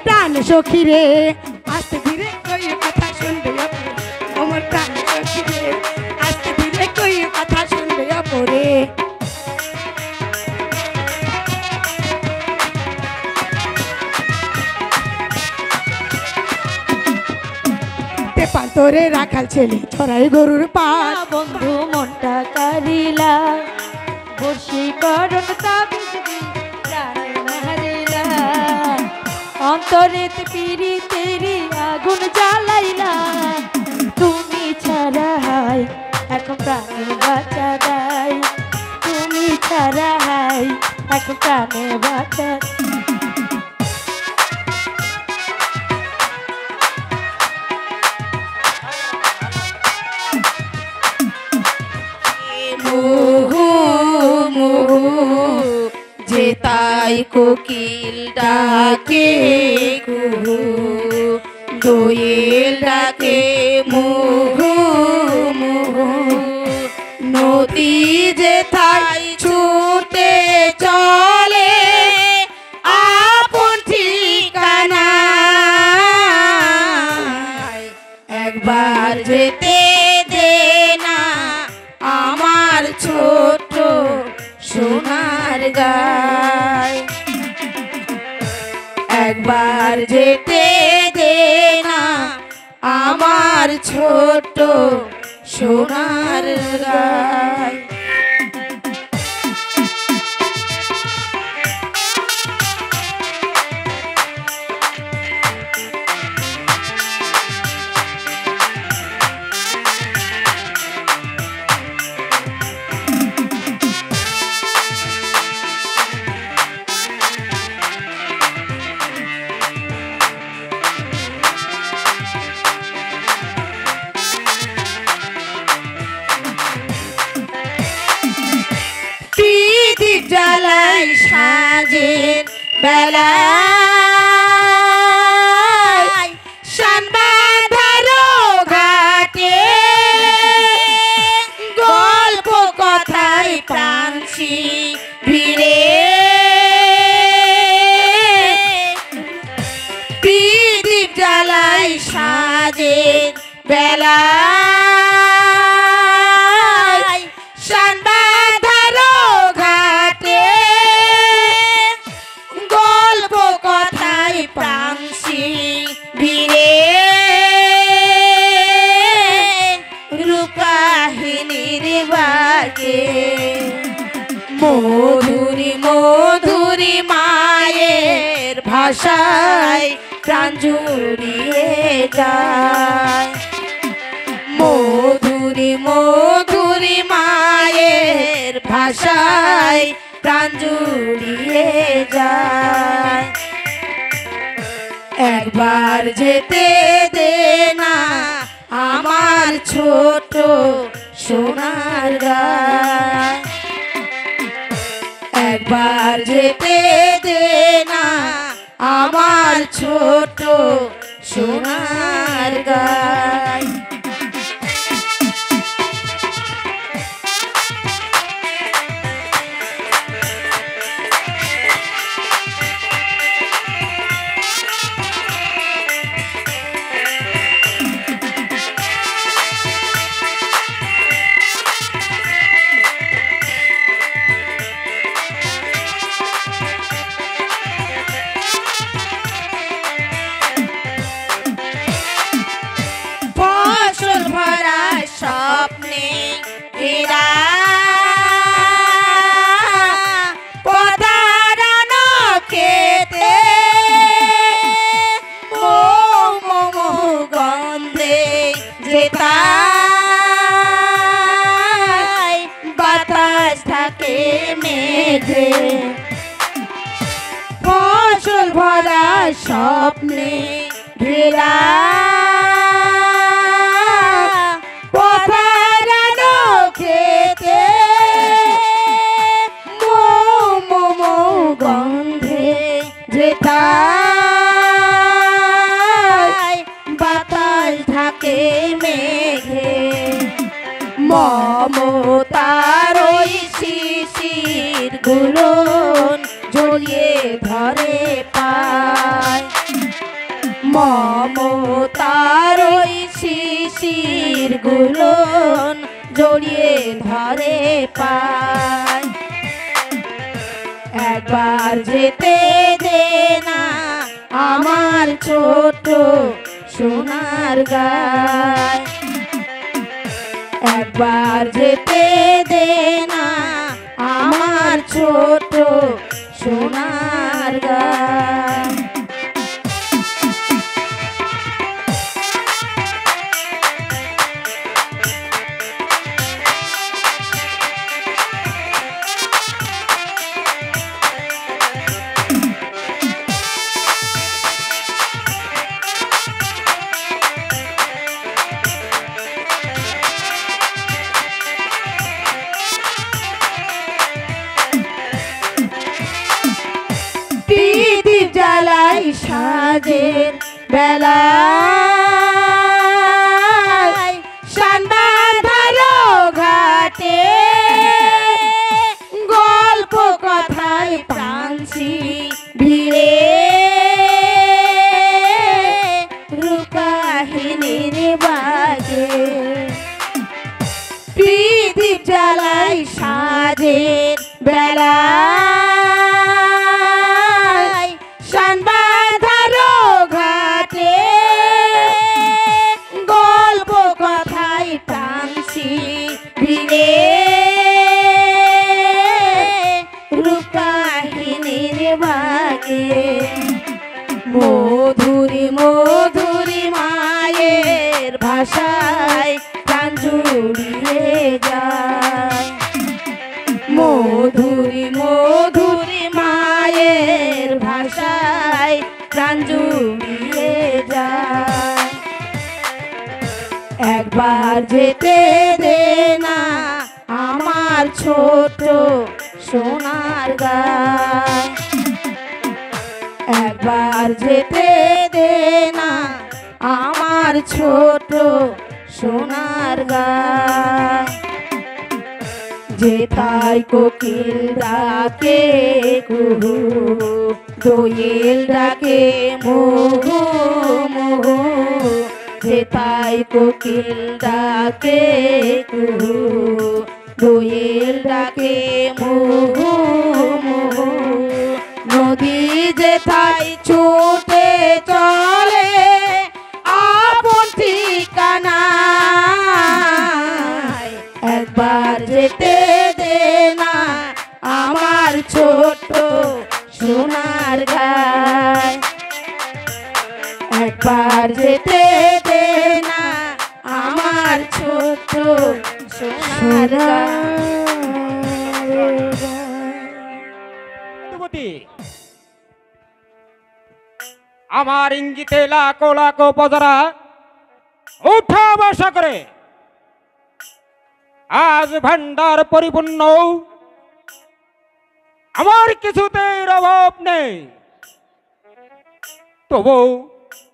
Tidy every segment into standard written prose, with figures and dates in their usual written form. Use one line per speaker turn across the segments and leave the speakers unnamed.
প্রাণ সখী রে আস্তে ধীরে কই কথা শুনবে আমার প্রাণ সখী রে আস্তে ধীরে কই কথা শুনবে পরে পান্তরে রাখাল ছেলে ছড়াই গরুর পা
বন্ধু মনটা কারিলা বশীকরণ তাবিজ হারিলা অন্তরে পিড়ি তেরি আগুন জ্বালাইলা তুমি ছাড়া হাই এখন প্রাণে বাঁচা দেয় তুমি ছাড়া হাই এখন প্রাণে বাঁচা
তাই কোকিল ডাকে কুহু দোয়েল ডাকে মুহু মুহু নদী যে তাই ছুটে চলে আপন ঠিকানা একবার যেতে দে না আমার ছোট সোনার গায় একবার যেতে দে না আমার ছোট সোনার গায় জ্বালাই সাজের বেলায় শানবাঁধারো ঘাটে গল্প কথায় প্রাণসি ভিড়ে প্রদীপ জ্বালাই সাজের বেলায় শানবাঁধারো গল্প কথায় প্রাণসি ভিড়ে রূপকাহিনীর বাগে মধুরী মধুরী মায়ের ভাষায় প্রাণ জুড়িয়ে যায় মধুরী মধুরী মায়ের ভাষায় প্রাণ জুড়িয়ে যায় একবার যেতে দে না আমার ছোট সোনার গায় একবার যেতে দে না আমার ছোট সোনার গায় স্বপ্নে ঘেরা পদারণ খেতে গন্ধে যেতাই বাতাস থাকে মেঘে ফসল ভরা স্বপ্নে ঘেরা খেতে গন্ধে যেতাই বাতাস থাকে মেঘে মমতার ওই শিশির গুলো জড়িয়ে ধরে পায় মমতার ওই শিশির গুলন জড়িয়ে ধরে পায় একবার যেতে দে না আমার ছোট সোনার গায় একবার যেতে দে না আমার ছোট সোনার গায় প্রদীপ জ্বালাই সাজের বেলায় সান্দাধার ঘাটে গল্প কথায় প্রাণসি ভিড়ে রূপকাহিনীর বাজে প্রদীপ জ্বালাই সাজের বেলায় সান্দাধার ঘাটে গল্প কথায় প্রাণসি ভিড়ে রূপকাহিনীর বাগে মধুরী মধুরী মায়ের ভাষায় প্রাণ জুড়িয়ে যায় মধুরী মধুরী মায়ের ভাষায় প্রাণ জুড়িয়ে যায় একবার যেতে দে না আমার ছোট সোনার গায় একবার যেতে দে না আমার ছোট সোনার গায় যেথায় কোকিল ডাকে কুহু দোয়েল ডাকে মোহু মোহু যেথায় কোকিল ডাকে কুহু দোয়েল ডাকে মোহু মোহু নদী যেথায় ছুটে চলে আপন ঠিকানায় একবার যেতে দে না আমার ছোট সোনার গায় একবার যেতে দে না আমার ছোট সোনার গায়
আমার ইঙ্গিতে লাখো লাখো প্রজারা উঠা বসা করে আজ ভান্ডার পরিপূর্ণ আমার কিছুতেই অভাব নেই তবু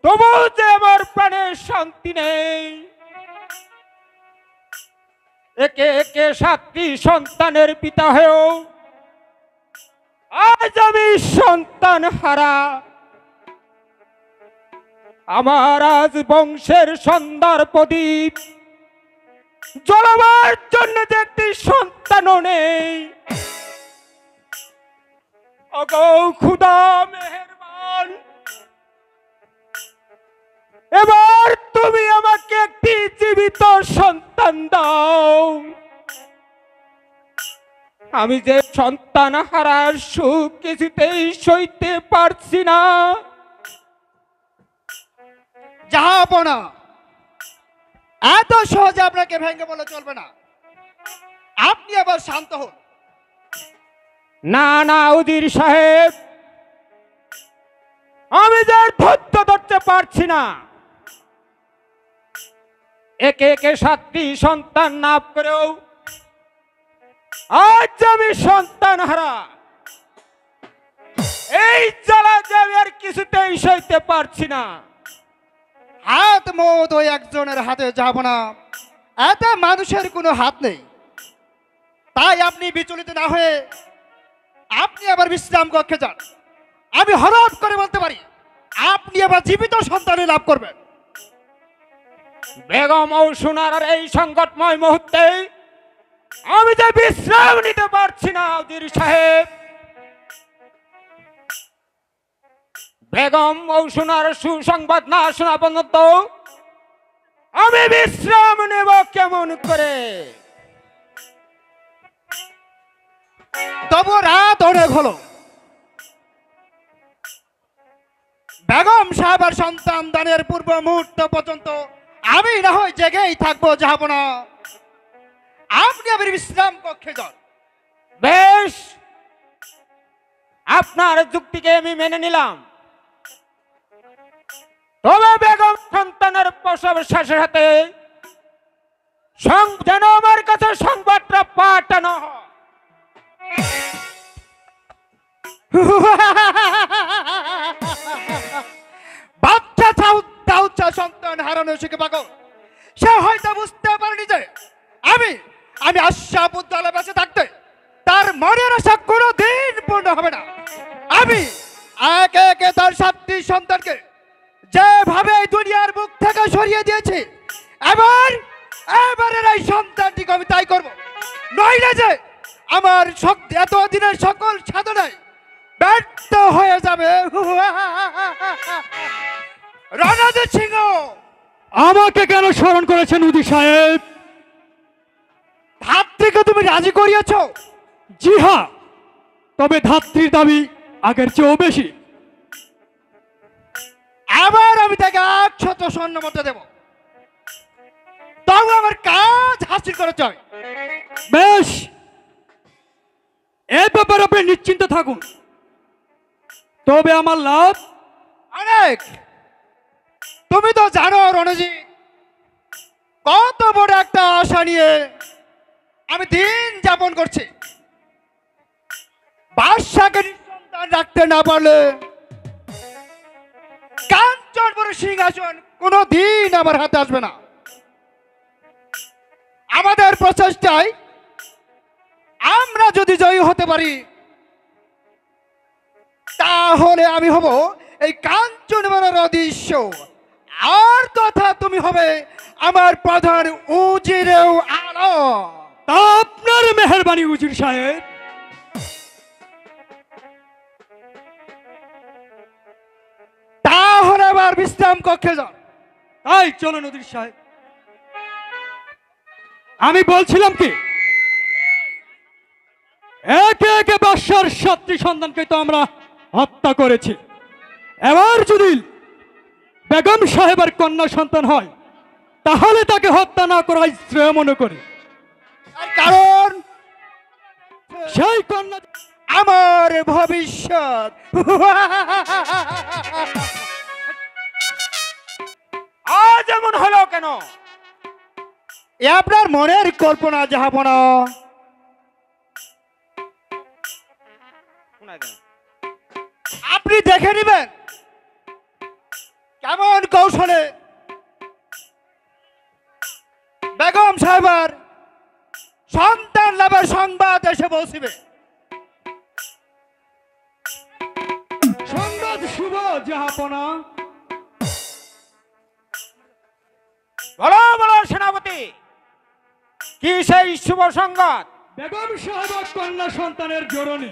তবু যে আমার প্রাণের শান্তি নেই একে একে 7টি সন্তানের পিতা হয়েও আজ আমি সন্তান হারা আমার আজ বংশের সুন্দর প্রদীপ জ্বলাবার জন্য যে একটি সন্তানও নেই ওগো খুদা মেহেরবান এবার তুমি আমাকে একটি জীবিত সন্তান দাও আমি যে সন্তান হারার সুখ কিছুতেই সইতে পারছি না
জাহাপনা এত সহজে আপনাকে ভেঙে বলে চলবে না আপনি আবার শান্ত হন
না না উজির সাহেব আমি যে ধৈর্য ধরতে পারছি না একে একে 7টি সন্তান নাপ করেও আজ আমি সন্তান হারা এই জ্বালা যে আমি আর কিছুতেই সইতে পারছি না
হাত মত ওই একজনের হাতে যাব না এতে মানুষের কোনো হাত নেই তাই আপনি বিচলিত না হয়ে আপনি আবার বিশ্রাম কক্ষে যান আমি হঠাৎ করে বলতে পারি আপনি আপনি আবার জীবিত সন্তানে লাভ করবেন।
বেগম অসুনার এই সংকটময় মুহূর্তে আমি যে বিশ্রাম নিতে পারছি না উজির সাহেব। বেগম অসুনার সুসংবাদ না শোনা পর্যন্ত আমি বিশ্রাম নেব কেমন করে?
তবু রাত অনেক হলো, বেগম সাহেবের সন্তান দানের পূর্ব মুহূর্ত পর্যন্ত আমি না হয় জেগেই থাকবো জাহাপনা। আপনি আবার বিশ্রাম কক্ষে যান।
বেশ, আপনার যুক্তিকে আমি মেনে নিলাম। তবে বেগম সন্তানের প্রসবের সাথে সাথে যেন আমার কাছে সংবাদটা পাঠানো হয়।
বাচ্চা চাউচ্চা সন্তান হারানো শিখে পাগল, সে হয়তো বুঝতে পারেনি যে আমি আমি আশাপুদ্দালে বেঁচে থাকতে তার মনের আশা কোনো দিন পূর্ণ হবে না। আমি একে একে তার 7টি সন্তানকে যেভাবে এই দুনিয়ার মুখ থেকে সরিয়ে দিয়েছি, এবারের এই সন্তানটিকে আমি তাই করব। নইলে যে আমার এতদিনের সকল সাধনায় ব্যর্থ হয়ে যাবে। রণজিৎ সিংহ,
আমাকে কেন স্মরণ করেছেন উজির সাহেব?
ধাত্রীকে তুমি রাজি করিয়েছ?
জি হ্যাঁ, তবে ধাত্রীর দাবি আগের চেয়েও বেশি।
আবার আমি তাকে 100 স্বর্ণ মুদ্রা দেব, তবে আমার কাজ হাসিল করে চাই।
বেশ, এ ব্যাপারে আপনি নিশ্চিন্ত থাকুন। তবে আমার লাভ
অনেক। তুমি তো জানো রণজিৎ, কত বড় একটা আশা নিয়ে আমি দিন যাপন করছি। বাদশাকে সন্তান রাখতে না পারলে কাঞ্চনপুর সিংহাসন কোনো দিন আমার হাতে আসবে না। আমাদের প্রচেষ্টায় আমরা যদি জয়ী হতে পারি, তাহলে আমি হব এই কাঞ্চনপুরের অদৃশ্য, আর তথা তুমি হবে আমার প্রধান উজিরেও আলো।
তা আপনার মেহেরবানি উজির সাহেব।
তাহলে আবার বিশ্রাম কক্ষে যান।
তাই চলুন উজির সাহেব। আমি বলছিলাম কি, একে একে বাদশার 7টি সন্তানকে তো আমরা হত্যা করেছি। এবার যদি বেগম সাহেবের কন্যা সন্তান হয়, তাহলে তাকে হত্যা না করাই শ্রেয় মনে করি।
তার কারণ
সেই কন্যা
আমার ভবিষ্যৎ।
আজ এমন হলো কেন?
এ আপনার মনের কল্পনা জাহাপনা। আপনি দেখে নেবেন কেমন কৌশলে বেগম সাহেবের সন্তান লাভের সংবাদ এসে পৌঁছিবে।
সংবাদ শুভ জাহাপনা।
বলো বলো সেনাপতি, কি সেই শুভ সংবাদ?
বেগম সাহেবের কন্যা সন্তানের জরনে।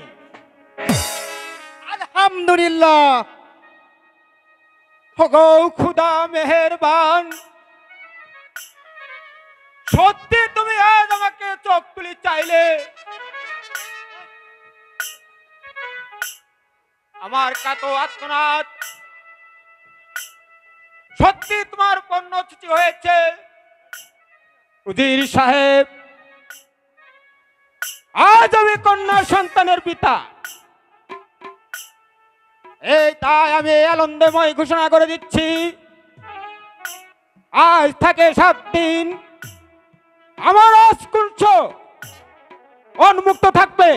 আলহামদুলিল্লাহ।
হগো খুদা মেহেরবান, সত্যি তুমি আজ আমাকে চোখ তুলি চাইলে। আমার কাতো আত্মনাথ সত্যি তোমার পণ্যচ্যুতি হয়েছে। উজির সাহেব, আজ আমি কন্যা সন্তানের পিতা। এই তাই আমি আনন্দময় ঘোষণা করে দিচ্ছি, আজ থেকে 7 দিন আমার রাজকুঞ্জ উন্মুক্ত থাকবে।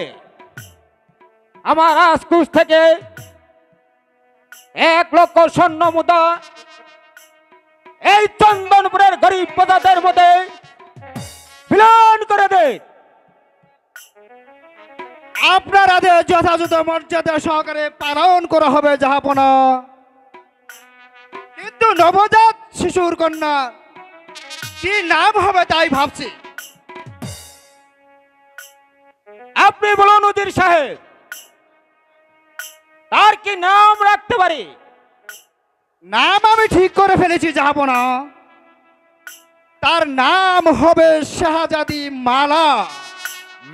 আমার রাজকুঞ্জ থেকে 1 লক্ষ স্বর্ণ মুদ্রা এই চন্দনপুরের গরিব প্রজাদের মধ্যে বিলীন করে দে।
আপনার আদেশ যথাযথ মর্যাদা সহকারে পালন করা হবে জাহাপনা। যেহেতু নবজাত শিশুর কন্যা, কি নাম হবে তাই ভাবছি।
আপনি বলুন উজির সাহেব, তার কি নাম রাখতে পারি?
নাম আমি ঠিক করে ফেলেছি জাহাপনা। তার নাম হবে শাহজাদি মালা।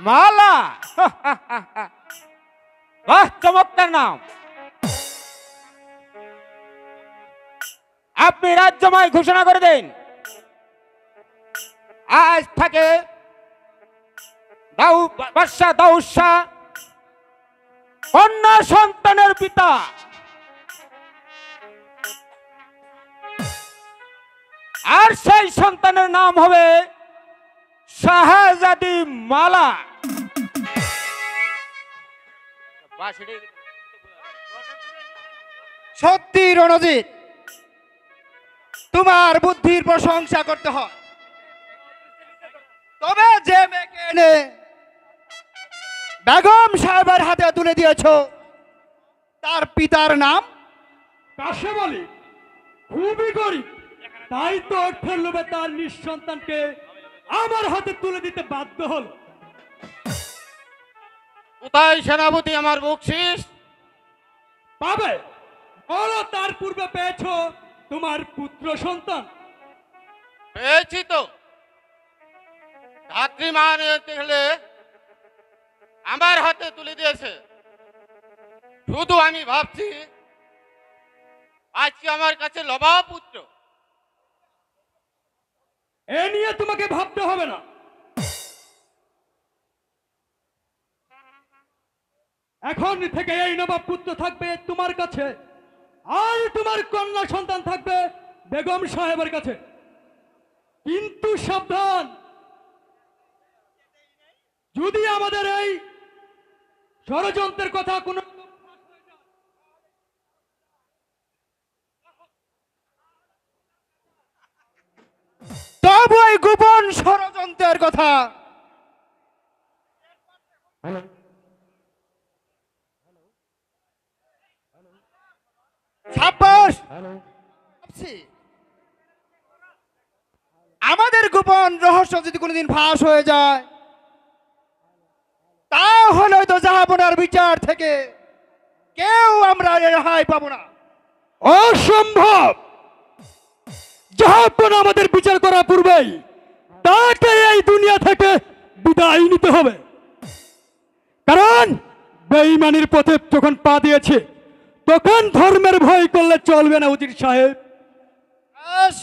মালা? বাহ, চমৎকার নাম। আপনি রাজ্যময় ঘোষণা করে দেন, আজ থেকে বাদশাহ দাউদ শাহ কন্যা সন্তানের পিতা। আর সেই সন্তানের নাম হবে শাহজাদি মালা।
সত্যি রণজিৎ, তোমার বুদ্ধির প্রশংসা করতে হয়। তবে যে মেয়েকে এনে বেগম সাহেবের হাতে তুলে দিয়েছ, তার পিতার নাম?
কাশে বলি খুবই গরিব, তাই তো অর্থের লোভে তার নিঃসন্তানকে আমার হাতে তুলে দিতে বাধ্য হল।
কোথায় সেনাপতি আমার বকশিস?
পাবে, বলো তার পূর্বে পেয়েছ তোমার পুত্র সন্তান।
পেয়েছি তো। ধাত্রী মা নিতে গেলে আমার হাতে তুলে দিয়েছে। শুধু আমি ভাবছি আজকে আমার কাছে লবা পুত্র।
এ নিয়ে তোমাকে ভাবতে হবে না। এখন থেকে এই নবাব পুত্র থাকবে তোমার কাছে, আর তোমার কন্যা সন্তান থাকবে বেগম সাহেবের কাছে। কিন্তু সাবধান, যদি আমাদের এই ষড়যন্ত্রের কথা কোনো
তবু এই গোপন ষড়যন্ত্রের কথা সাব্বাস। আমাদের গোপন রহস্য যদি কোনোদিন ফাঁস হয়ে যায়, তাহলে তো জাহাপনার বিচার থেকে কেউ আমরা রেহাই পাবো না।
অসম্ভব। জাহাপনা আমাদের বিচার করার পূর্বেই তাকে এই দুনিয়া থেকে বিদায় নিতে হবে। কারণ বেঈমানির পথে যখন পা দিয়েছে, তখন ধর্মের ভয় করলে চলবে না উজির সাহেব।
ব্যাস,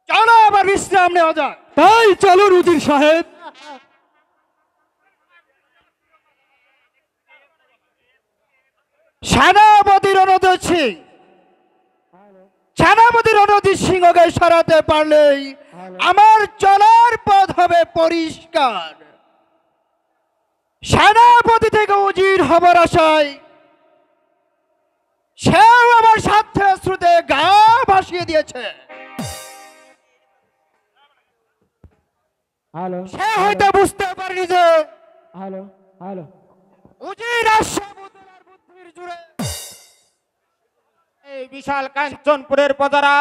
চলো আবার বিশ্রাম নেওয়া যাক।
তাই চলুন উজির সাহেব।
সেনাপতি রণজিৎ সিং, সেনাপতি রণজিৎ সিংহকে সরাতে পারলেই আমার চলার পথ হবে পরিষ্কার। সেনাপতি থেকে উজির হবার আশায় সেও আমার সাথে শ্রুতে গা ভাসিয়ে দিয়েছে। সে হয়তো বুঝতে পারেনি যে উজির আশাবুদ্দৌলার বুদ্ধির জুড়ে
এই বিশাল কাঞ্চনপুরের প্রজারা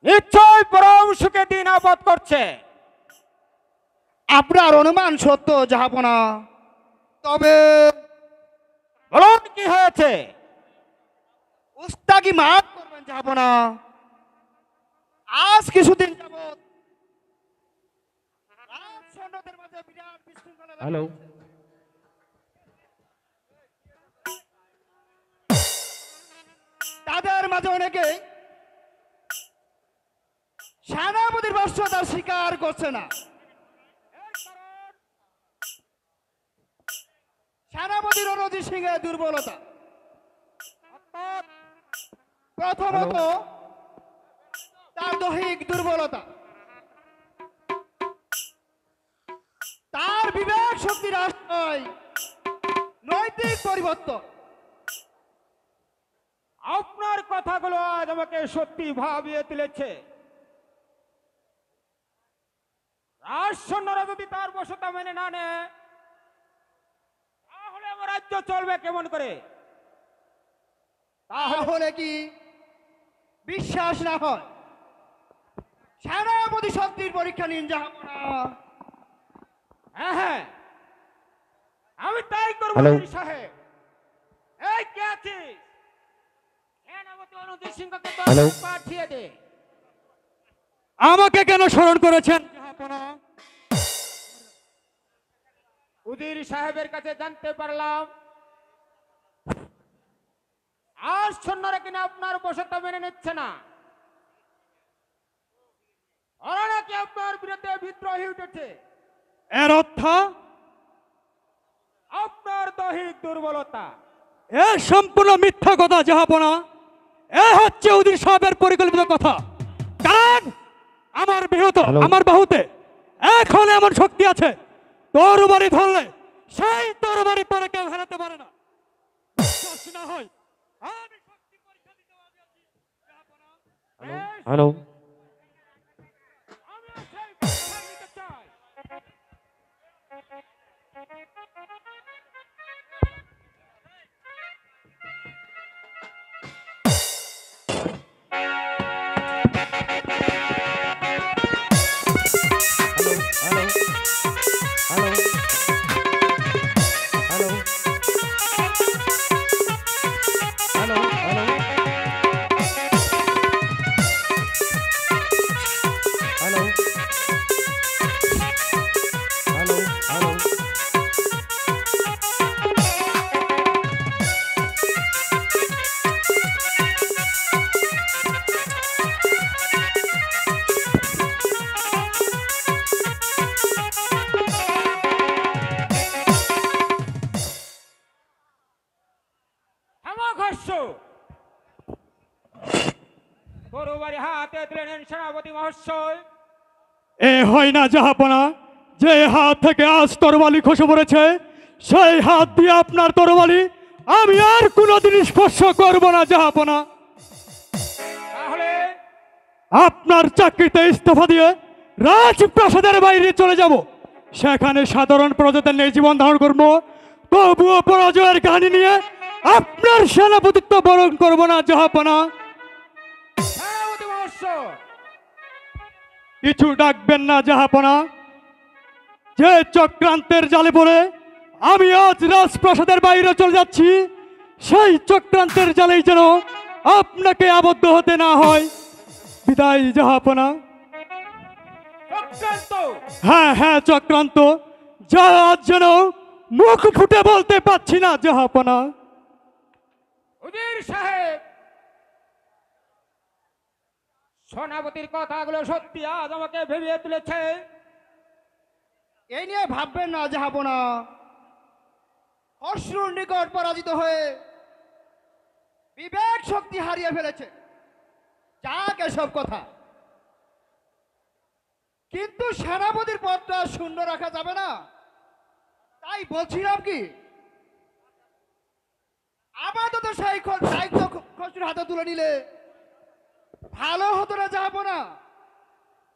নিশ্চয় পরম সুখে দিন আবাদ করছে।
আপনার অনুমান সত্য জাহাপনা। তবে
বলুন কি হয়েছে?
উস্তাকি মাফ করবেন জাহাপনা। আজ কিছুদিন যাবৎ রাজ সৈন্যদের মাঝে বিরাট বিশৃঙ্খলা দেখা দিয়েছে। তাদের মাঝে অনেকে সেনাপতির বর্ষতা স্বীকার করছে না। সেনাপতি রণজিৎ সিং এর দুর্বলতা, প্রথমত তার দৈহিক দুর্বলতা, তার বিবেক শক্তির আশ্রয়, নৈতিক পরিবর্তন।
আপনার কথাগুলো আজ আমাকে সত্যি ভাবিয়ে তুলেছে। রাজ সৈন্যরা যদি তার বশতা মেনে না নেয়, তাহলে আমার রাজ্য চলবে কেমন করে?
তাহলে কি বিশ্বাস না হয় সেনাপতি শক্তির পরীক্ষা নিন জাহাপনা।
হ্যাঁ হ্যাঁ, আমি তাই করবো উজির সাহেব। এই কে আছিস? সেনাপতি অনুজিৎ সিংহকে পাঠিয়ে দে।
আমাকে কেন স্মরণ করেছেন জাহাপনা?
উজির সাহেবের কাছে জানতে পারলাম আজ সৈন্যরা কিনা আপনার বসতা মেনে নিচ্ছে না, ওরা নাকি আপনার বিরুদ্ধে বিদ্রোহী উঠেছে।
এর অর্থ
আপনার দৈহিক দুর্বলতা।
এ সম্পূর্ণ মিথ্যা কথা জাহাপনা। এ হচ্ছে উজির সাহেবের পরিকল্পিত কথা। কারণ আমার আমার বাহুতে এখন এমন শক্তি আছে, তরবারি ধরলে সেই তরবারি পরে কেউ হারাতে পারে না। বিশ্বাস না হয় আমি শক্তি পরীক্ষা দিতে রাজি আছি জাহাপনা।
হ্যালো, আমি সেই পরীক্ষা নিতে চাই। তরবারি হাতে দিলেন সেনাপতি মহাশয়।
এ হয় না জাহাপনা, যে হাত থেকে আজ তরবারি খসে পড়েছে সেই হাত দিয়ে আপনার তরবারি আমি আর কোনোদিন স্পর্শ করব না জাহাপনা।
তাহলে
আপনার চাকরিতে ইস্তফা দিয়ে রাজপ্রাসাদের বাইরে চলে যাব, সেখানে সাধারণ প্রজাদের নিয়ে জীবন ধারণ করবো। তবুও পরাজয়ের কাহিনী নিয়ে আপনার সেনাপতিত্ব বরণ করব না জাহাপনা।
সেনাপতি মহাশয়,
কিছু ডাকবেন না জাহাপনা। যে চক্রান্তের জালে পড়ে আমি আজ রাজপ্রাসাদের বাইরে চলে যাচ্ছি, সেই চক্রান্তের জালেই যেন আপনাকে আবদ্ধ হতে না হয়। বিদায় জাহাপনা।
চক্রান্ত।
হ্যাঁ হ্যাঁ চক্রান্ত, যা আজ যেন মুখ ফুটে বলতে পারছি না জাহাপনা।
উজির সাহেব, সেনাপতির কথাগুলো সত্যি আজ আমাকে ভেবিয়ে তুলেছে।
এই নিয়ে ভাববেন না জাহাপনা। অশ্রুর নিকট পরাজিত হয়ে বিবেক শক্তি হারিয়ে ফেলেছে, যাক এসব কথা। কিন্তু সেনাপতির পদটা শূন্য রাখা যাবে না, তাই বলছিলাম কি আপাতত সেই দায়িত্ব খসরুর হাতে তুলে নিলে ভালো হতো না জাহাপনা?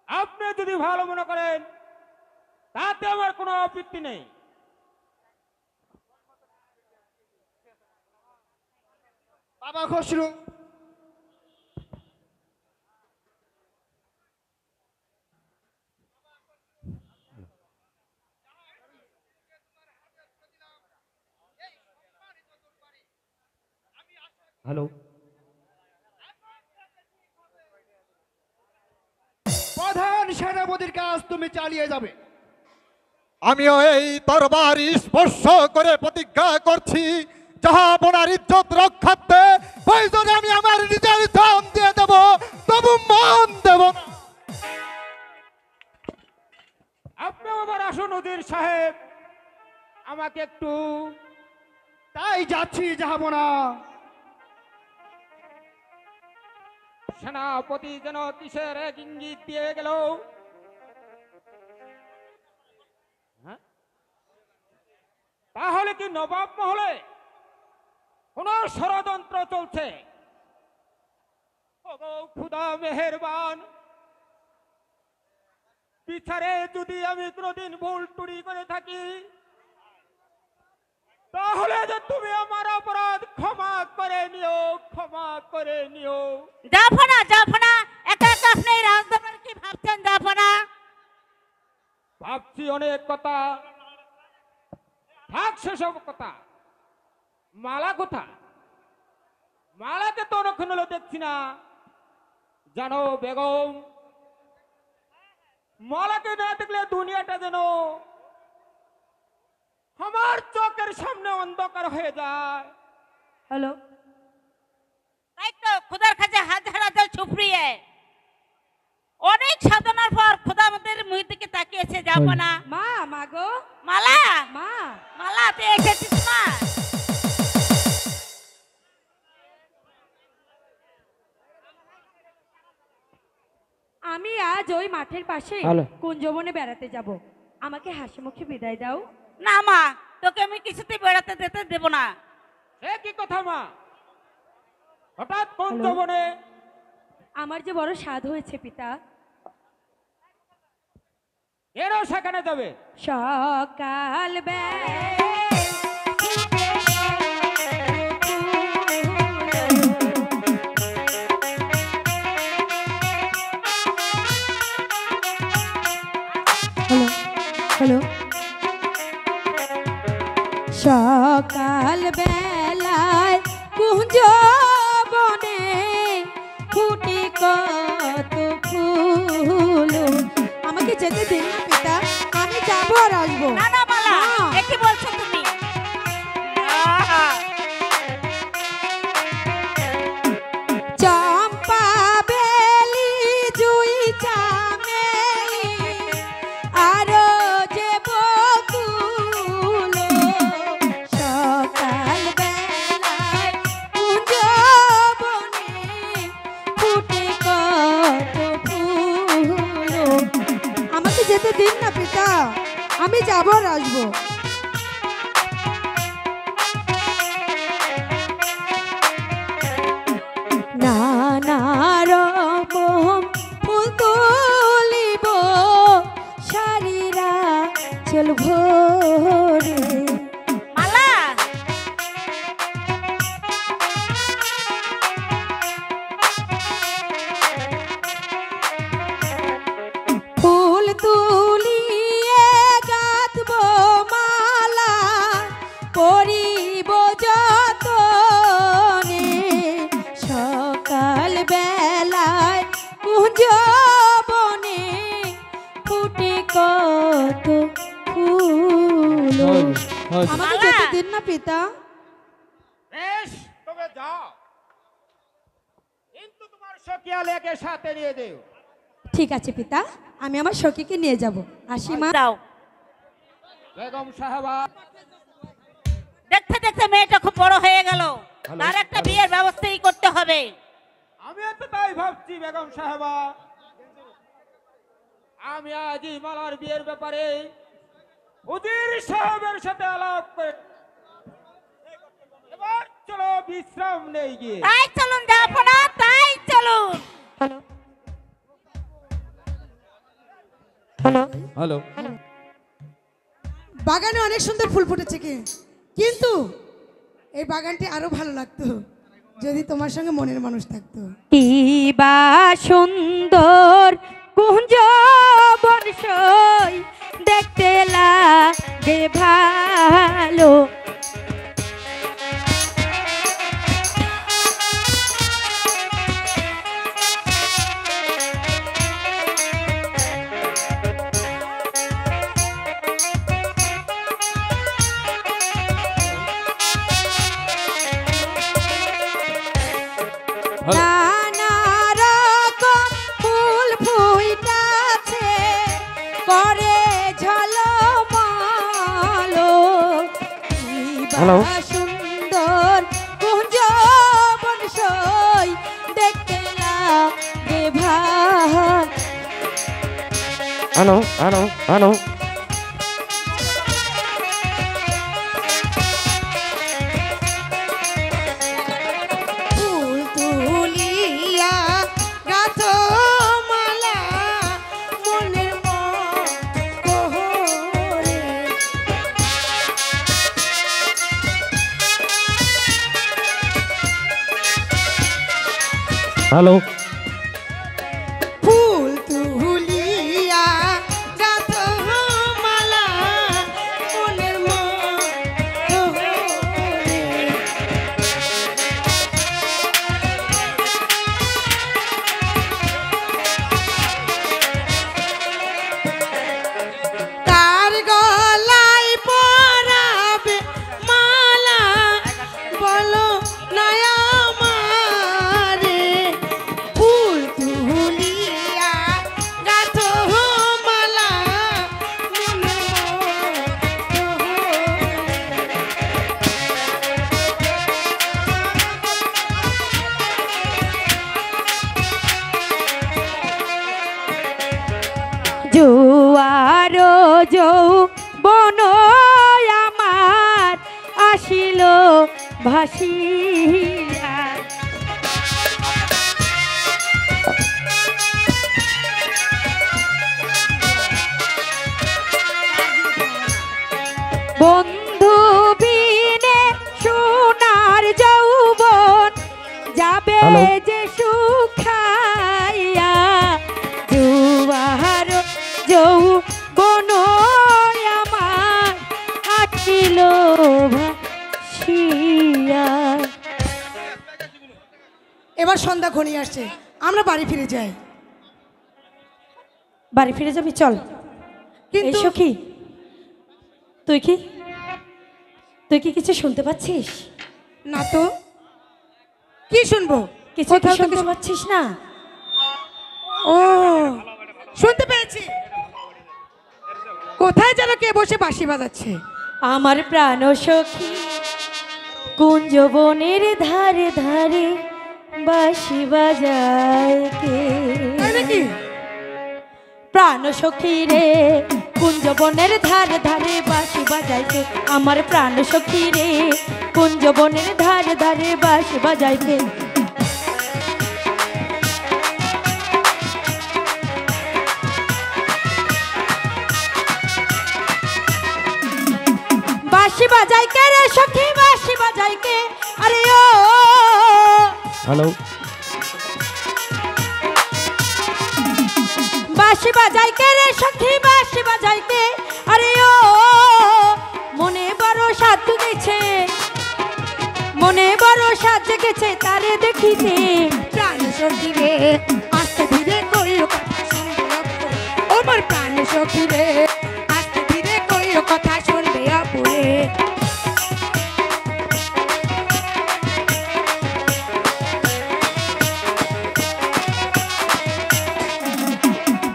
আপনি যদি ভালো মনে করেন তাতে আমার কোনো আপত্তি নেই।
বাবা খসরু,
হ্যালো,
প্রধান সেনাপতির কাজ তুমি চালিয়ে যাবে।
আমিও এই তরবারি স্পর্শ করে প্রতিজ্ঞা করছি, জাহাপনার ইজ্জত রক্ষার্থে প্রয়োজনে আমি আমার নিজের জান দিয়ে দেব, তবু মান দেব না।
আপনি আবার আসুন উজির সাহেব, আমাকে একটু।
তাই যাচ্ছি জাহাপনা।
সেনাপতি যেন কিসের এক ইঙ্গিত দিয়ে গেল। হ্যাঁ? তাহলে কি নবাব মহলে কোন ষড়যন্ত্র চলছে? ওগো খুদা মেহেরবান, বিচারে যদি আমি কোনোদিন ভুল টুরি করে থাকি তাহলে যে তুমি আমার অপরাধ ক্ষমা করে নিও, ক্ষমা করে নিও।
জাফনা জাফনা, একা একা আপনি এই রাজদরবারে কি ভাবছেন জাফনা?
ভাবছি অনেক কথা, থাক সেসব কথা। মালা কোথা? মালাকে তো অনেকক্ষণ হলো দেখছি না। জানো বেগম, মালাকে না দেখলে দুনিয়াটা যেন আমার চোখের সামনে অন্ধকার হয়ে যায়।
হ্যালো,
তাই তো খুদার কাছে হাত ঝাড়া জল ছুপড়িয়ে অনেক সাধনার পর খুদা আমাদের মুখ দিকে তাকিয়েছে জাফনা।
মা, মা গো,
মালা,
মা।
মালা তুই এসেছিস মা?
আমি আজ ওই মাঠের পাশে কুঞ্জবনে বেড়াতে যাব। আমাকে হাসি মুখে বিদায় দাও।
না মা, তোকে আমি কিছুতেই বেড়াতে যেতে দেব না।
সে কি কথা মা? হঠাৎ কোন যৌবনে?
আমার যে বড় স্বাদ হয়েছে পিতা।
এরও সেখানে যাবে?
সকাল হ্যালো, সকাল বেলায় কুঞ্জ বনে ফুটে কত ফুল। আমাকে যেতে দিন না পিতা, আমি যাবো আর আসবো।
না না মালা,
মা।
এ কি বলছো তুমি?
চম্পা বেলি জুই চামেলি আরো যে বকুল, সকাল বেলায় কুঞ্জ বনে ফুটে কত ফুল। আমাকে যেতে দিন না পিতা, আমি যাবো আর আসবো। নানা রকম ফুল তুলিব শাড়িরা চল ভোরে।
মালা,
ফুল তুলিয়ে গাঁথব মালা, পরিব যতনে সকাল বেলায় কুঞ্জ বনে ফুটে কত ফুল। আমাকে যেতে দিন না পিতা।
বেশ, তবে যাও, কিন্তু তোমার সকিয়া লেকে সাথে নিয়ে দেও।
ঠিক আছে পিতা, আমি আমার সখীকে নিয়ে যাব। আসি মা।
দাও।
বেগম সাহেবা,
দেখতে দেখতে মেয়েটা খুব বড় হয়ে গেল, তার একটা বিয়ের ব্যবস্থাই করতে হবে।
আমিও তো তাই ভাবছি বেগম সাহেবা। আমি আজই মালার বিয়ের ব্যাপারে উজির সাহেবের সাথে আলাপ করে এবার চলো বিশ্রাম নেই গিয়ে।
তাই চলুন জাফনা, তাই চলুন।
হ্যালো,
বাগানে অনেক সুন্দর ফুল ফুটেছে কিন্তু এই বাগানটি আরো ভালো লাগতো যদি তোমার সঙ্গে মনের মানুষ থাকতো।
কি বা সুন্দর কুঞ্জ বনসই দেখতে লাগে ভালো। নানা রকম ফুল ফুইটাছে করে ঝলমলো। কি বা সুন্দর কুঞ্জ বনসই দেখতে লাগে ভালো। ফুল তুলিয়া গাথ মালা মনের কোহরে।
হ্যালো
ফুল তুলিয়া গাথ মালা মনের মোহরে। কার গলায় পরাবে মালা বলো না আমারে। ফুল তুলিয়া গাথ মালা মনের মোহরে। জুয়ার যৌবন আমার আসিল ভাসিয়া। বন্ধু বিনে সোনার যৌবন যাবে
হ্যালো।
যে সুখাইয়া। জুয়ার যৌবন আমার আখিল ভাসিয়া। এবার সন্ধ্যা ঘনিয়ে আসছে, আমরা বাড়ি ফিরে যাই।
বাড়ি ফিরে যাবি, চল।
কিন্তু
এই সখী, তুই কি কিছু শুনতে পাচ্ছিস?
না তো, কি শুনবো?
কিছু
কোথাও তো
শুনতে
কিছু-
পাচ্ছিস না?
ও, শুনতে পেয়েছি, কোথায় যেন কে বসে বাঁশি বাজাচ্ছে।
আমার প্রাণ সখী কুঞ্জবনের ধারে ধারে বাঁশি বাজায় কে?
তাই নাকি?
প্রাণ সখী রে কুঞ্জবনের ধারে ধারে বাঁশি বাজাইতে। আমার প্রাণ সখী রে কুঞ্জবনের ধারে ধারে বাঁশি বাজাইতে। বাঁশি বাজাই কে রে সখী, বাঁশি বাজাই কে? আরে ও
হ্যালো
বাঁশি বাজাই কে রে সখী, বাঁশি বাজাই কে? আরে ও মনে বড় সাধ জেগেছে, মনে বড় সাধ জেগেছে তারে দেখিতে।
প্রাণ সখী রে আস্তে ধীরে কইও কথা শুনবে অপুরে। আমার প্রাণ সখী রে আস্তে ধীরে কইও কথা শুনবে অপুরে।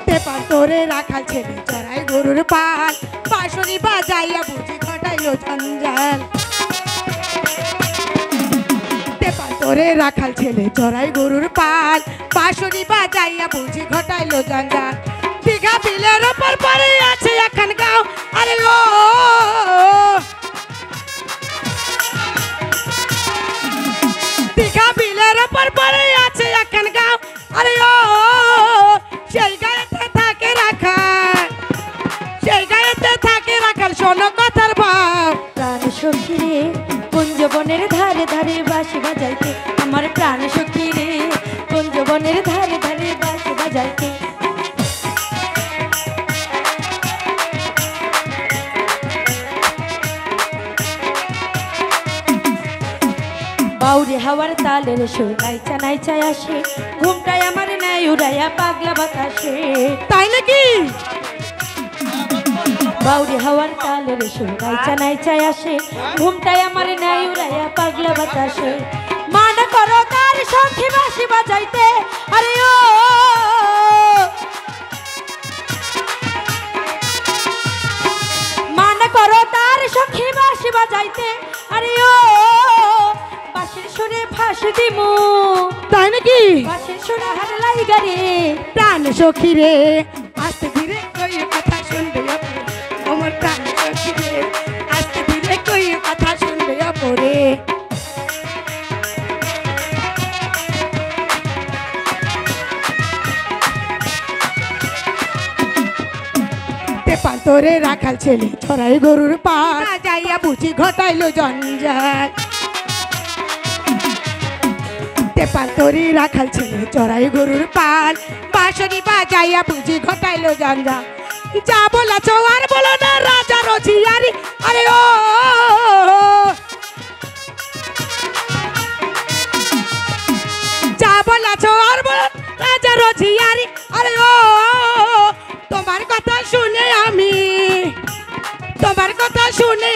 পেপার তোরে রাখাল ছেলে চড়াই গরুর পাল, বাঁশরি বাজাইয়া বুঝি ঘটাইলো জঞ্জাল। পেপার তোরে রাখাল ছেলে চড়াই গরুর পাল, বাঁশরি বাজাইয়া বুঝি ঘটাইলো জঞ্জাল। দীঘা বিলের ওপর পরে আছে এখন গাঁও। আরে ও দীঘা বিলের ওপর পরে আছে এখন গাঁও। আরে ও সেই গায়েতে থাকে রাখাল, সেই গায়েতে থাকে রাখাল, শোনো কথার ভাব।
প্রাণ সখী রে কুঞ্জবনের ধারে ধারে বাঁশি বাজাইতে। আমার প্রাণ সখী রে কুঞ্জবনের ধারে ধারে বাঁশি বাজাইতে। বাউরে হাওয়ার তালের সুর নাইচা নাইচা আসে, ঘুমটায় আমার নাই উড়াইয়া পাগলা বাতাসে।
তাই নাকি?
বাউরে হাওয়ার তালের সুর নাইচা নাইচা আসে, ঘুমটায় আমার নাই উড়াইয়া পাগলা বাতাসে। মানা করো তার সখী বাঁশি বাজাইতে। আরে ও মানা করো তার সখী বাঁশি বাজাইতে। আরে ও বাঁশির সুরে ফাঁসি দিমু,
তাই নাকি?
বাঁশির সুরে হার লাইগা রে।
প্রাণ সখী রে আস্তে ধীরে কইও কথা শুনবে অপুরে। আমার প্রাণ সখী রে আস্তে ধীরে কইও কথা শুনবে অপুরে। পেপার তোরে রাখাল ছেলে ছড়াই গরুর পা, যাইয়া বুঝি ঘটাইলো জঞ্জাল। দেখতে পান্তরি রাখাল ছেলে চড়াই গরুর পাল বাঁশরি বাজাইয়া বুঝি ঘটাইলো জঞ্জাল যা বলেছ আর বলো না রাজা রঝিয়ারি আরে ও যা বলেছ আর বলো রাজা রঝিয়ারি আরে ও তোমার কথা শুনে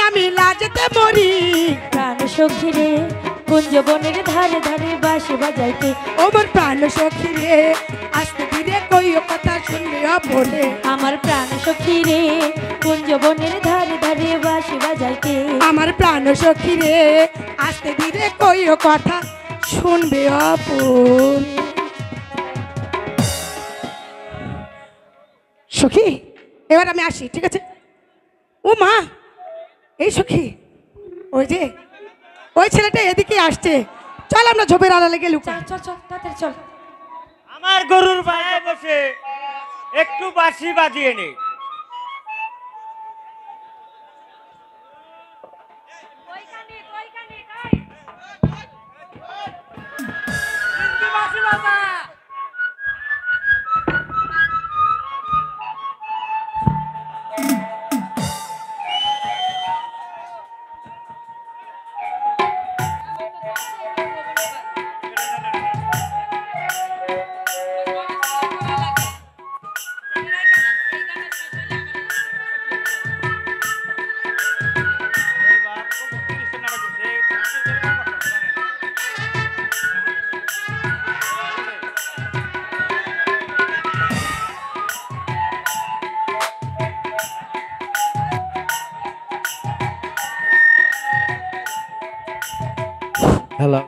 আমি লাজতে মরি
প্রাণ সখী রে কুঞ্জ বনের ধারে ধারে বাঁশি বাজাইতে
ওমর প্রাণ সখী রে আস্তে ধীরে কইও কথা শুনলে বলে
আমার প্রাণ সখী রে কুঞ্জ বনের ধারে ধারে বাঁশি বাজাইতে
আমার প্রাণ সখী রে আস্তে ধীরে কইও কথা শুনবে অপুর সখী এবার আমি আসি ঠিক আছে ও মা এই সখী ওই যে ওই ছেলেটা এদিকে আসছে চল আমরা ঝোপের আড়ালে গিয়ে লুকাই
চল চল তাড়াতাড়ি চল
আমার গরুর পায়ে বসে একটু বাঁশি বাজিয়ে নে।
হ্যালো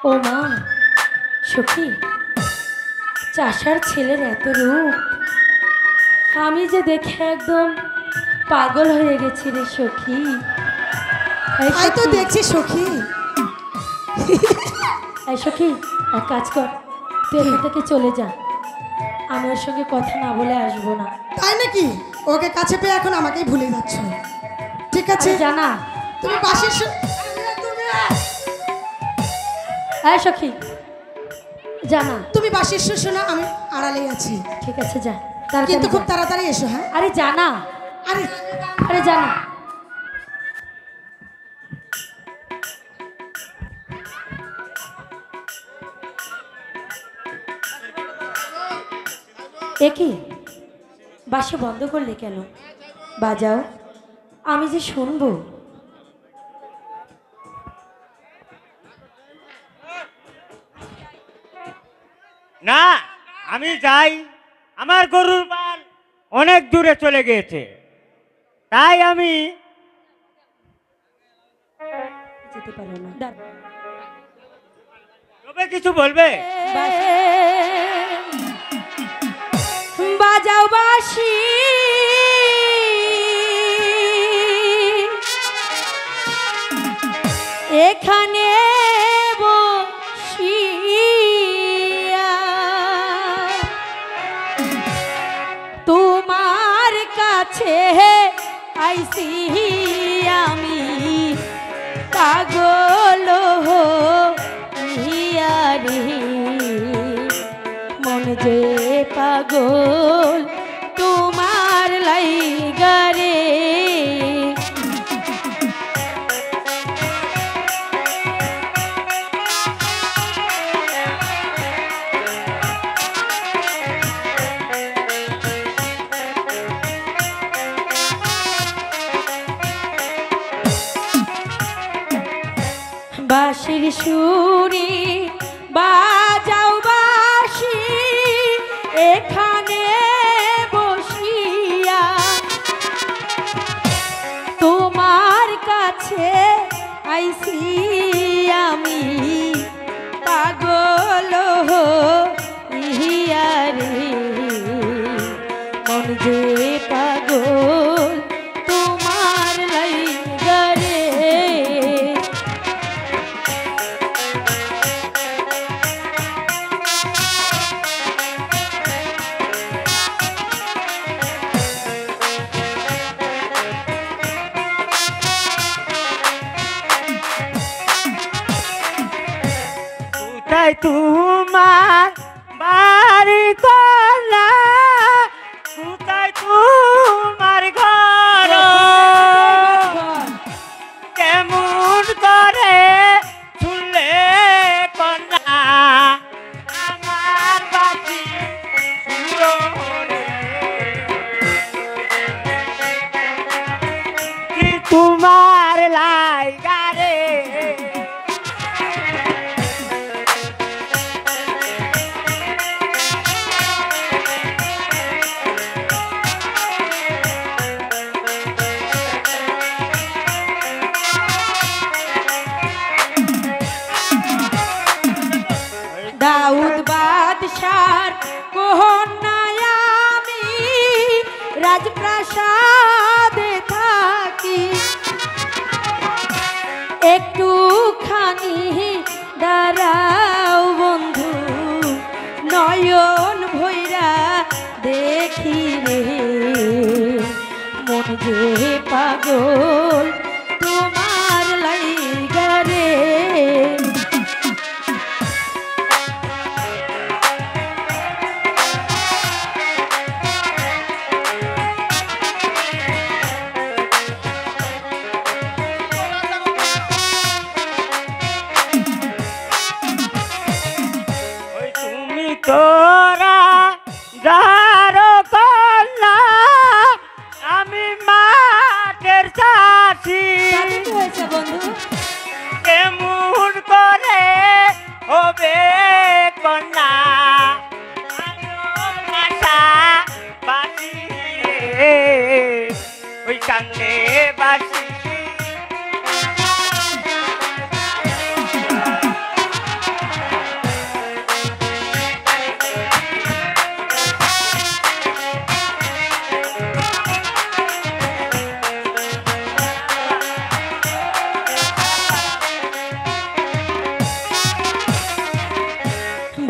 ও মা সখী চাষার ছেলের এত রূপ আমি যে দেখে একদম পাগল হয়ে গেছি রে সখী এই
তাই তো
সখী,
দেখছি সখী
এই সখী এক কাজ কর তুই এখান থেকে চলে যা আমি ওর সঙ্গে কথা না বলে আসবো না
তাই নাকি ওকে কাছে পেয়ে এখন আমাকেই ভুলে যাচ্ছ ঠিক আছে
আরে জানা
তুমি বাসের
এই সখী জানা
তুমি বাসের শোনা আমি আড়ালে আছি
ঠিক আছে যা তাড়াতাড়ি
কিন্তু খুব
যা।
তাড়াতাড়ি এসো হ্যাঁ
আরে জানা
আরে
আরে জানা একি বাসা বন্ধ করলে কেন বাজাও আমি যে শুনবো
না আমি যাই, আমার গরুর পাল অনেক দূরে চলে গিয়েছে, তাই আমি
যেতে পারো না দাঁড়াও।
তবে কিছু বলবে?
বাজাও বাঁশি এখানে বসিয়া তোমার কাছে আইসি আমি পাগল হইয়া রে মন যে পাগল তোমার লাইগা রে বাঁশির সুরে বাজাও বাঁশি এখানে বসিয়া তোমার কাছে আইসি আমি পাগল ইহিয়ারে মন যে পাগল তোমার লাইগা রে।
কোথায় তোমার বাড়ি কলা, কোথায় তোমার ঘর, কেমন করে শুনলে কন্যা আমার বাড়ি কি তোমার লাইগা রে।
দাউদ বাদশার কন্যায় আমি রাজপ্রাসাদে থাকি, একটুখানি দাঁড়াও বন্ধু নয়ন ভৈরা দেখি রে মন যে পাগল তোমার লাইগা রে।
তোরা যারো কন্যা আমি মাঠের চাষি,
তাতে কি হয়েছে বন্ধু?
কেমন করে হবে কন্যা ভালোবাসা বাসি ওই কান্দে বাসি।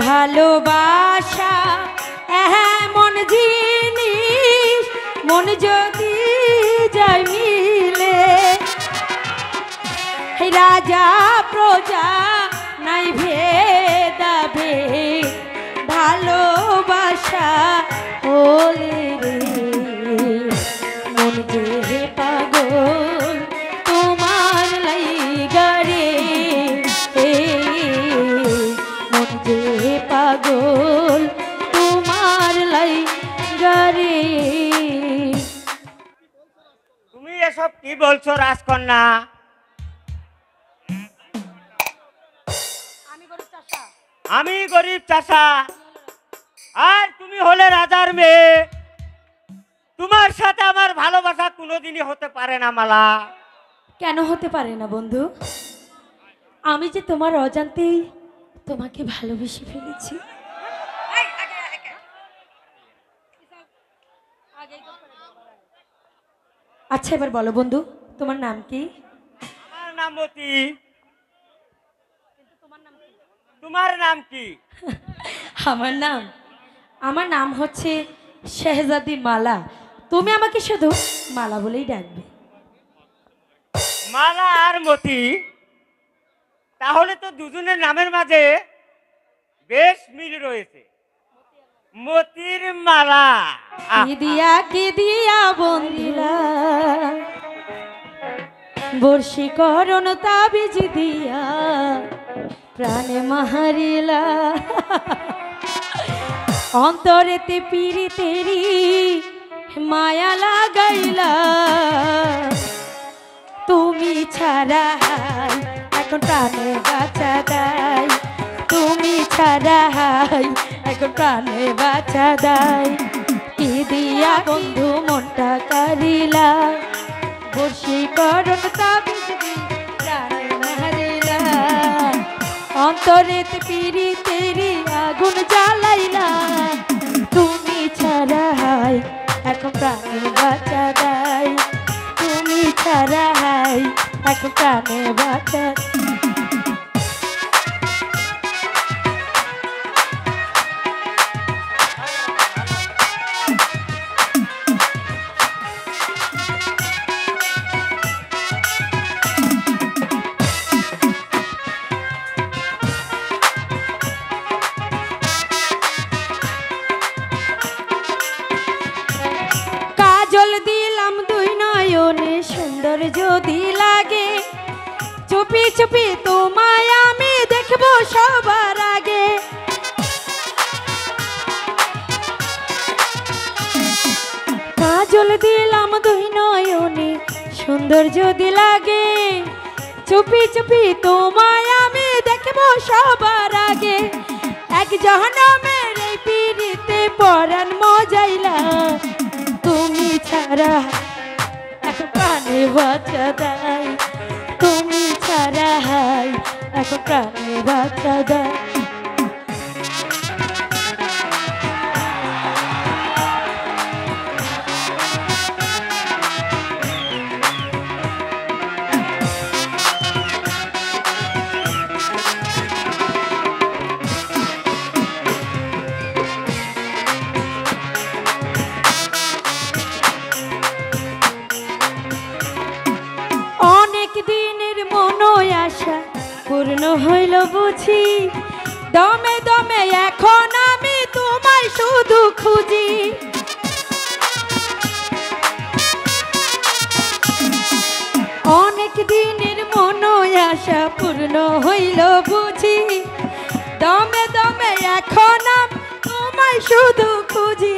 ভালোবাসা এমন জিনিস মন যদি যায় মিলে, রাজা প্রজা নাই ভেদাবে ভালোবাসা হলে রে মন যে পাগল তোমার লাইগা রে মন যে পাগল তোমার লাইগা রে।
তুমি এসব কি বলছো রাজকন্যা? আমি গরিব চাষা আর তুমি হলে রাজার মেয়ে, তোমার সাথে আমার ভালোবাসা কোনোদিনই হতে পারে না মালা।
কেন হতে পারে না বন্ধু? আমি যে তোমার অজান্তেই তোমাকে ভালোবেসে ফেলেছি। আচ্ছা এবার বলো বন্ধু, তোমার নাম কি?
আমার নাম মতি। তোমার নাম কি?
আমার নাম হচ্ছে শেহজাদি মালা। তুমি আমাকে শুধু মালা বলেই ডাকবে।
মালা আর মতি, তাহলে তো দুজনের নামের মাঝে বেশ মিল রয়েছে। মতির মালা
কি দিয়া বন্দিলা বর্ষীকরণ তাবিজ দিয়া প্রাণে মাহারিলা অন্তরেতে পিড়ি তেরি মায়া লাগাইলা তুমি ছাড়া এখন প্রাণে বাঁচা দেয় তুমি ছাড়া এখন প্রাণে বাঁচা দেয় কি দিয়া বন্ধু মনটা কারিলা বর্ষীকরণ তাবিজ দিয়া প্রাণে মাহারিলা অন্তরেতে পিরিতেরি আগুন জ্বালাইলা তুমি ছাড়া হাই এখন প্রাণে বাঁচা দেয় তুমি ছাড়া হাই এখন প্রাণে বাঁচা কাজল দিলাম দুই নয়নে সুন্দর যদি লাগে চুপি চুপি তোমায় আমি দেখবো সবার আগে কাজল দিলাম দুই নয়নে সুন্দর যদি লাগে চুপি চুপি তোমায় আমি দেখবো সবার আগে এক জহনমের এই পিড়িতে পরাণ মজাইলা তুমি ছাড়া এখন প্রাণে বাঁচা দেয় তুমি ছাড়া হাই এখন প্রাণে বাঁচা দেয় অনেক দিনের মনোয় আশা পূর্ণ হইল বুঝি দমে দমে এখন আমি তোমায় শুধু খুঁজি অনেক দিনের মনোয় আশা পূর্ণ হইল বুঝি দমে দমে এখন আমি তোমায় শুধু খুঁজি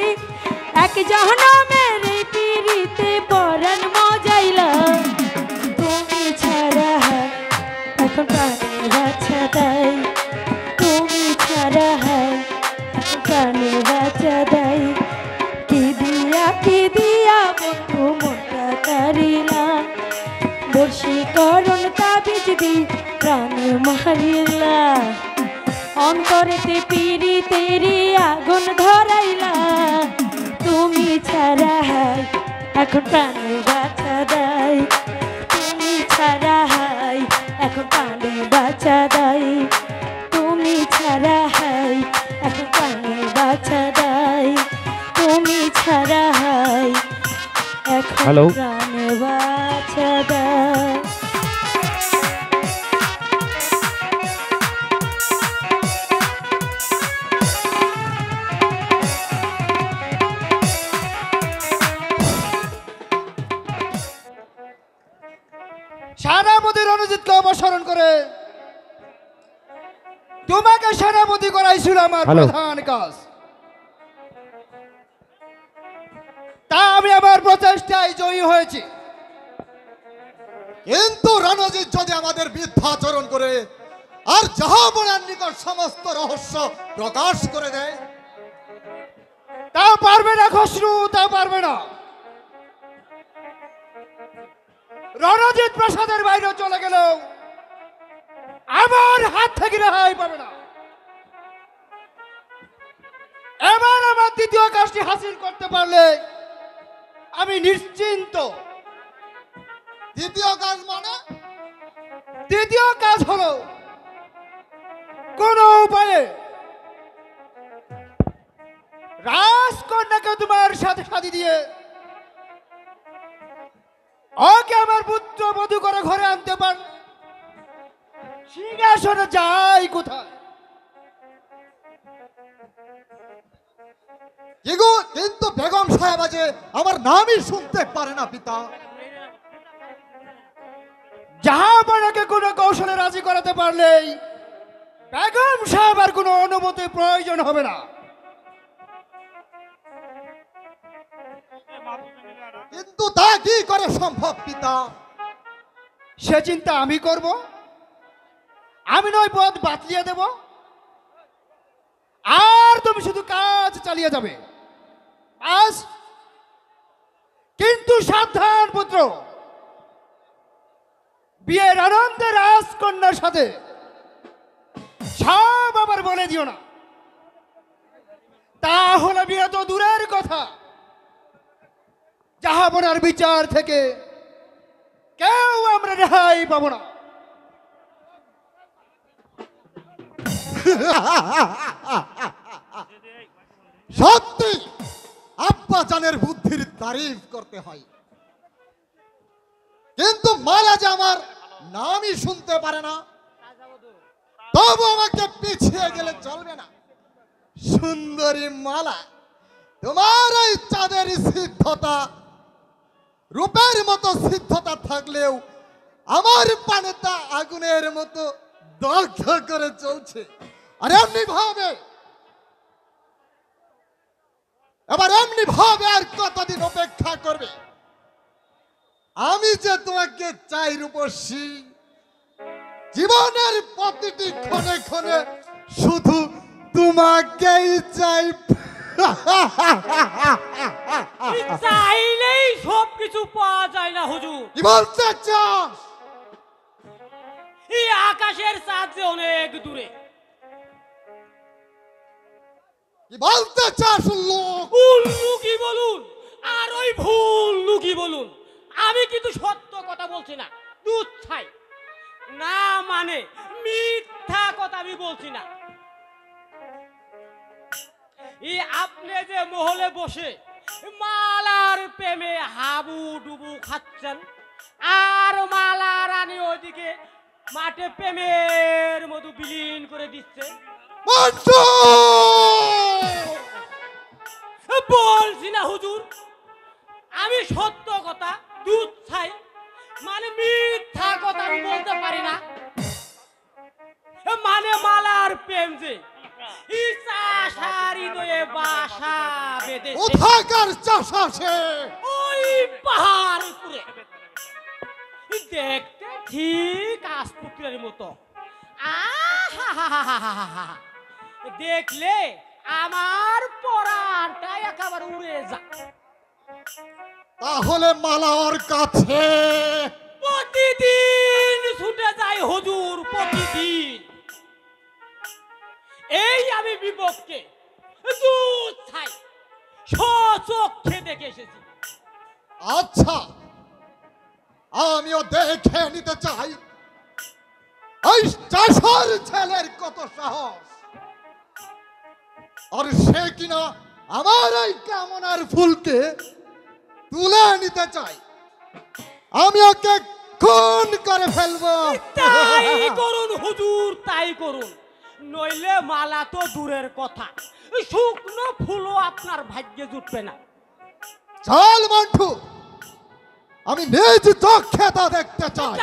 এক জহনমের এই পিড়িতে পরাণ মজাইলা তুমি ছাড়া এখন প্রাণে বাঁচা দেয় তুমি ছাড়া এখন প্রাণে বাঁচা দেয় কি দিয়া বন্ধু মনটা তারিলা বর্ষীকরণ তাবিজ দি প্রাণে মারিলা অন্তরেতে পিড়িতেরি আগুন ধরাইলা তুমি ছাড়া এখন প্রাণে বাঁচা দেয় তুমি ছাড়া এখন প্রাণে বাঁচা দেয় তুমি ছাড়া এখন প্রাণে বাঁচা দেয় তুমি ছাড়া এখন প্রাণে বাঁচা দেয়
সেনাপতি রণজিৎকে অপসারণ করে তোমাকে সেনাপতি করাইছিল আমার প্রধান কাজ তা আমি আমার প্রচেষ্টায় জয়ী হয়েছি
কিন্তু রণজিৎ যদি আমাদের মিথ্যাচরণ করে আর জাহাপনার নিকট সমস্ত রহস্য প্রকাশ করে দেয়
তা পারবে না খসরু তা পারবে না রণজিৎ প্রাসাদের বাইরে চলে গেল আমার হাত থেকে রেহাই পাবে না এবার আমার দ্বিতীয় কাজটি হাসিল করতে পারলে আমি নিশ্চিন্ত
দ্বিতীয় কাজ মানে
দ্বিতীয় কাজ হলো কোন উপায়ে রাজকন্যাকে তোমার সাথে সাথী দিয়ে ওকে আমার পুত্র বধূ করে ঘরে আনতে পার সিংহাসনে যাই কোথায়
কিন্তু বেগম সাহেব আজ আমার নামই শুনতে পারে না পিতা
জাহাপনাকে কোনো কৌশলে রাজি করাতে পারলেই বেগম সাহেব আর কোনো অনুমতির প্রয়োজন হবে না
কিন্তু তা কি করে সম্ভব পিতা
সে চিন্তা আমি করব আমি নয় পথ বাতলিয়ে দেব আর তুমি শুধু কাজ চালিয়ে যাবে আজ কিন্তু সাবধান পুত্র বিয়ের আনন্দে রাজকন্যার সাথে সব আবার বলে দিও না, তাহলে বিয়ে তো দূরের কথা, জাহাপনার বিচার থেকে কেউ আমরা রেহাই পাবো না।
সত্যি আব্বা জানের বুদ্ধির তারিফ করতে হয়, কিন্তু মালা যে আমার নামই শুনতে পারে না, তবু আমাকে পিছিয়ে গেলে চলবে না। সুন্দরী মালা, তোমার এই চাঁদের সিদ্ধতা, রূপের মতো সিদ্ধতা থাকলেও আমার পানেটা আগুনের মতো দগ্ধ করে চলছে। আর এমনি ভাবে, এবার এমনি ভাবে আর কতদিন অপেক্ষা করবে? আমি যে তোমাকে চাই রূপসী, জীবনের প্রতিটি ক্ষণে ক্ষণে শুধু তোমাকেই চাই।
চাইলেই সব কিছু পাওয়া যায় না হুজুর।
কি বলতে চাস?
এই আকাশের চাঁদ যে অনেক দূরে।
কি বলতে চাস লোক?
উল্লু কি বলুন আর ওই ভুল কি বলুন, আমি কিন্তু সত্য কথা বলছি না, দুধ ছাই না, মানে মিথ্যা কথা আমি বলছি না। এই আপনি যে মহলে বসে মালার প্রেমে হাবু ডুবু খাচ্ছেন, আর মালা রানী ওইদিকে মাঠে প্রেমের মতো বিলীন করে দিচ্ছে,
মন্টু!
বলছি না হুজুর, আমি সত্য কথা দুধ ছাই, মানে মিথ্যা কথা আমি বলতে পারি না। মানে মালার প্রেম যে হৃদয়ে বাসা বেঁধেছে,
কোথাকার চাষা সে?
ওই পাহাড় উপরে, দেখতে ঠিক আসপুকুরের মতো। আহা, দেখলে আমার পরানটা একেবারে উড়ে যায়।
তাহলে মালা ওর কাছে
প্রতিদিন ছুটে যায় হুজুর, প্রতিদিন। এই আমি বিপক্ষে দুধ ছাই চোখে দেখে এসেছি।
আচ্ছা, আমিও দেখে নিতে চাই ওই চাষার ছেলের কত সাহস, আর সে কিনা আমার এই কামনার ফুলকে তুলে নিতে চাই। আমি ওকে খুন করে ফেলবো।
তাই করুন হুজুর, তাই করুন, নইলে মালা তো দূরের কথা, শুকনো ফুলও আপনার ভাগ্যে জুটবে না।
চল মন্টু, আমি নিজ চোখে তা দেখতে চাই।